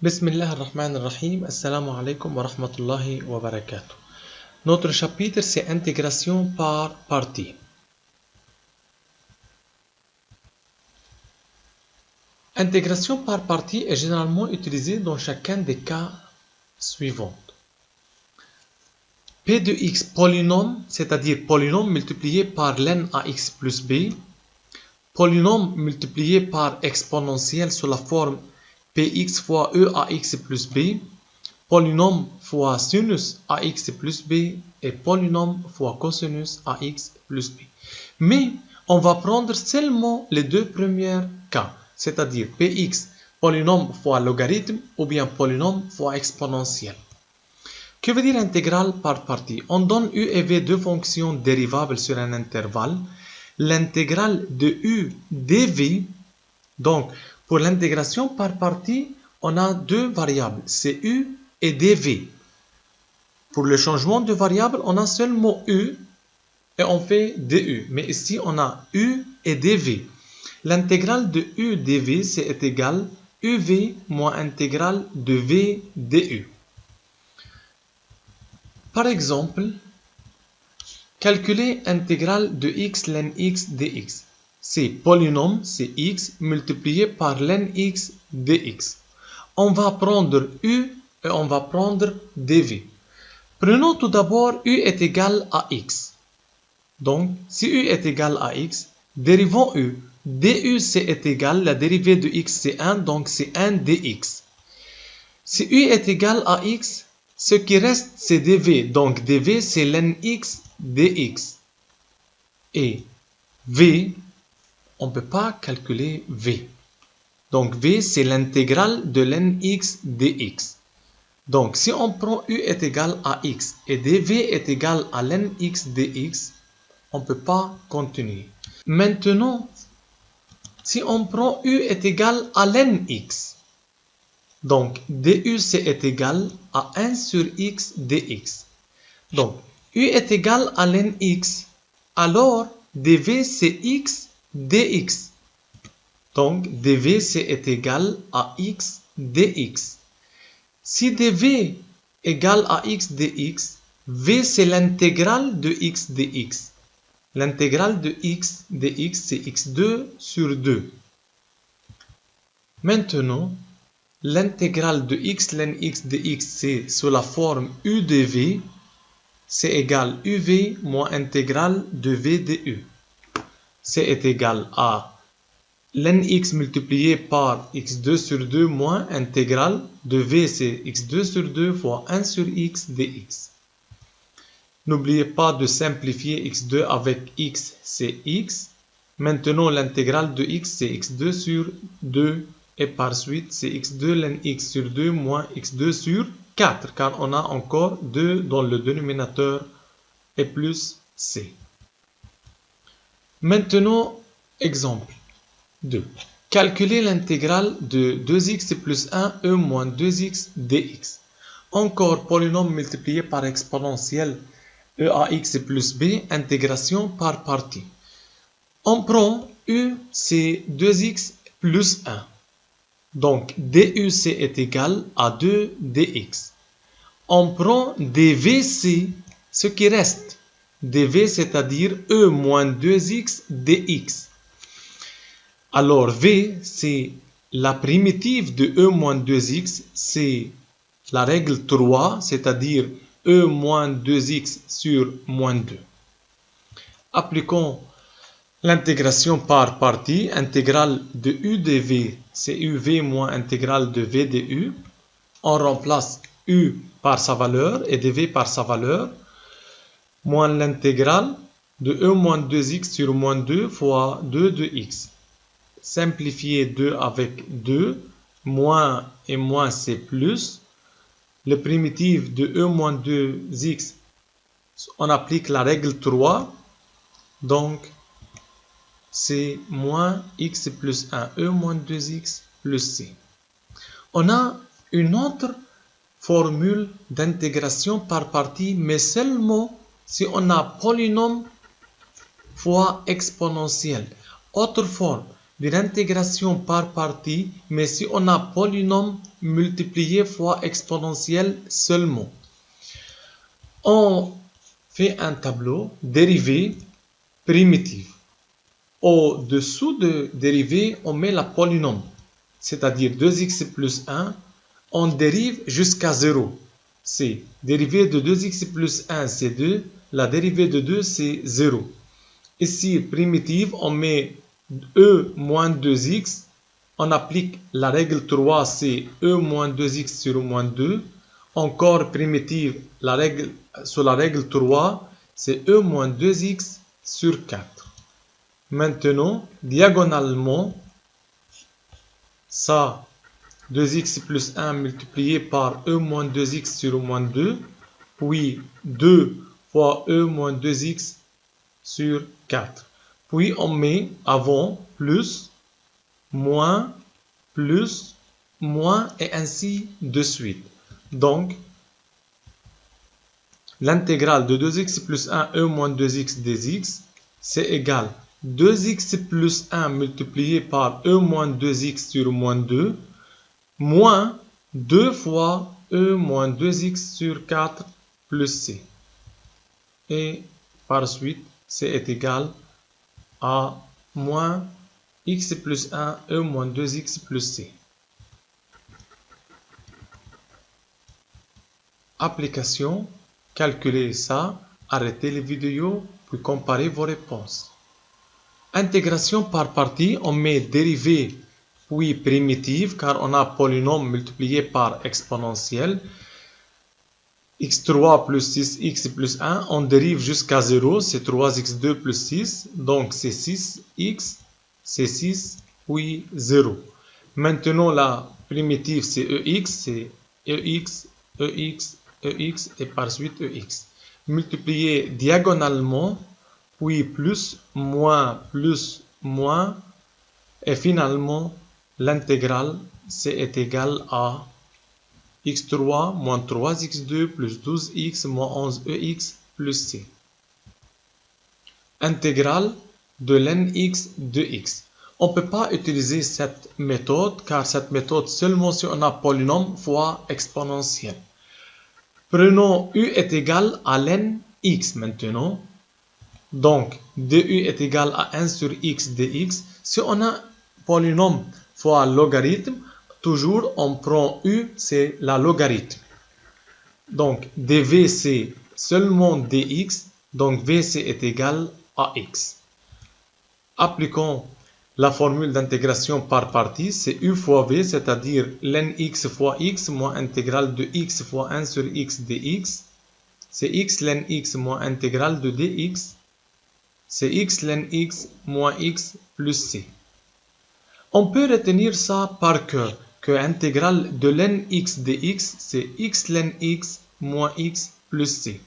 Bismillah ar-Rahman ar-Rahim. Assalamu alaikum wa rahmatullahi wa barakatuh. Notre chapitre, c'est intégration par partie. Intégration par partie est généralement utilisée dans chacun des cas suivants. P de x polynôme, c'est-à-dire polynôme multiplié par ln ax plus b, polynôme multiplié par exponentielle sous la forme px fois e ax plus b, polynôme fois sinus ax plus b et polynôme fois cosinus ax plus b. Mais on va prendre seulement les deux premiers cas, c'est-à-dire px, polynôme fois logarithme ou bien polynôme fois exponentielle. Que veut dire intégrale par partie? On donne u et v deux fonctions dérivables sur un intervalle. L'intégrale de u dv, donc pour l'intégration par partie, on a deux variables, c'est u et dv. Pour le changement de variable, on a seulement u et on fait du. Mais ici, on a u et dv. L'intégrale de u dv, c'est égal uv moins intégrale de v du. Par exemple, calculer intégrale de x ln x dx. C'est polynôme, c'est x, multiplié par ln x dx. On va prendre u et on va prendre dv. Prenons tout d'abord u est égal à x. Donc, si u est égal à x, dérivons u. du c'est égal, la dérivée de x c'est 1, donc c'est 1 dx. Si u est égal à x, ce qui reste c'est dv, donc dv c'est ln x dx. Et v, on ne peut pas calculer v. Donc v c'est l'intégrale de ln x dx. Donc si on prend u est égal à x et dv est égal à ln x dx, on ne peut pas continuer. Maintenant, si on prend u est égal à ln x, donc du c'est égal à 1 sur x dx. Donc u est égal à ln x, alors dv c'est x dx. Donc dv c'est égal à x dx. Si dv égale à x dx, v c'est l'intégrale de x dx. L'intégrale de x dx c'est x2 sur 2. Maintenant, l'intégrale de x ln x dx c'est sous la forme u dv, c'est égal uv moins intégrale de v du. C'est égal à ln x multiplié par x2 sur 2 moins intégrale de v c'est x2 sur 2 fois 1 sur x dx. N'oubliez pas de simplifier x2 avec x, c'est x. Maintenant, l'intégrale de x, c'est x2 sur 2. Et par suite, c'est x2 ln x sur 2 moins x2 sur 4. Car on a encore 2 dans le dénominateur et plus c. Maintenant, exemple 2. Calculer l'intégrale de 2x plus 1 e moins 2x dx. Encore polynôme multiplié par exponentielle e ax plus b, intégration par partie. On prend u, c'est 2x plus 1. Donc, du c'est égal à 2 dx. On prend dvc, ce qui reste. dv, c'est-à-dire e moins 2x dx. Alors, v, c'est la primitive de e moins 2x, c'est la règle 3, c'est-à-dire e moins 2x sur moins 2. Appliquons l'intégration par partie. Intégrale de u dv, c'est uv moins intégrale de v du. On remplace u par sa valeur et dv par sa valeur, moins l'intégrale de e moins 2x sur moins 2 fois 2 de x. Simplifier 2 avec 2, moins et moins c'est plus. Le primitif de e moins 2x, on applique la règle 3, donc c'est moins x plus 1 e moins 2x plus c. On a une autre formule d'intégration par partie, mais seulement si on a polynôme fois exponentielle. Autre forme, de l'intégration par partie, mais si on a polynôme multiplié fois exponentielle seulement. On fait un tableau dérivée primitive. Au-dessous de dérivée, on met la polynôme, c'est-à-dire 2x plus 1, on dérive jusqu'à 0. C'est dérivée de 2x plus 1, c'est 2, la dérivée de 2, c'est 0. Ici, primitive, on met e moins 2x, on applique la règle 3, c'est e moins 2x sur moins 2. Encore primitive, sur la règle 3, c'est e moins 2x sur 4. Maintenant, diagonalement, ça, 2x plus 1 multiplié par e moins 2x sur moins 2, puis 2 fois e moins 2x sur 4. Puis on met avant plus, moins, et ainsi de suite. Donc, l'intégrale de 2x plus 1 e moins 2x dx, c'est égal 2x plus 1 multiplié par e moins 2x sur moins 2, moins 2 fois e moins 2x sur 4 plus c. Et par suite, c est égal à moins x plus 1 e moins 2x plus c. Application, calculez ça, arrêtez les vidéos, puis comparez vos réponses. Intégration par partie, on met dérivée puis primitive car on a polynôme multiplié par exponentielle. x3 plus 6x plus 1, on dérive jusqu'à 0, c'est 3x2 plus 6, donc c'est 6x, c'est 6, puis 0. Maintenant la primitive c'est ex, c'est ex, ex, ex et par suite ex. Multiplié diagonalement, puis plus, moins, et finalement l'intégrale est égale à x3 moins 3x2 plus 12x moins 11ex plus c. Intégrale de lnx de x. On ne peut pas utiliser cette méthode car cette méthode seulement si on a polynôme fois exponentielle. Prenons u est égal à lnx maintenant. Donc, du est égal à 1 sur x dx. Si on a polynôme fois logarithme, toujours on prend u, c'est la logarithme. Donc, dv c'est seulement dx, donc vc est égal à x. Appliquons la formule d'intégration par partie, c'est u fois v, c'est-à-dire lnx fois x moins intégrale de x fois 1 sur x dx. C'est x lnx moins intégrale de dx. C'est x lnx moins x plus c. On peut retenir ça par cœur, que l'intégrale de lnx dx, c'est x lnx moins x plus c.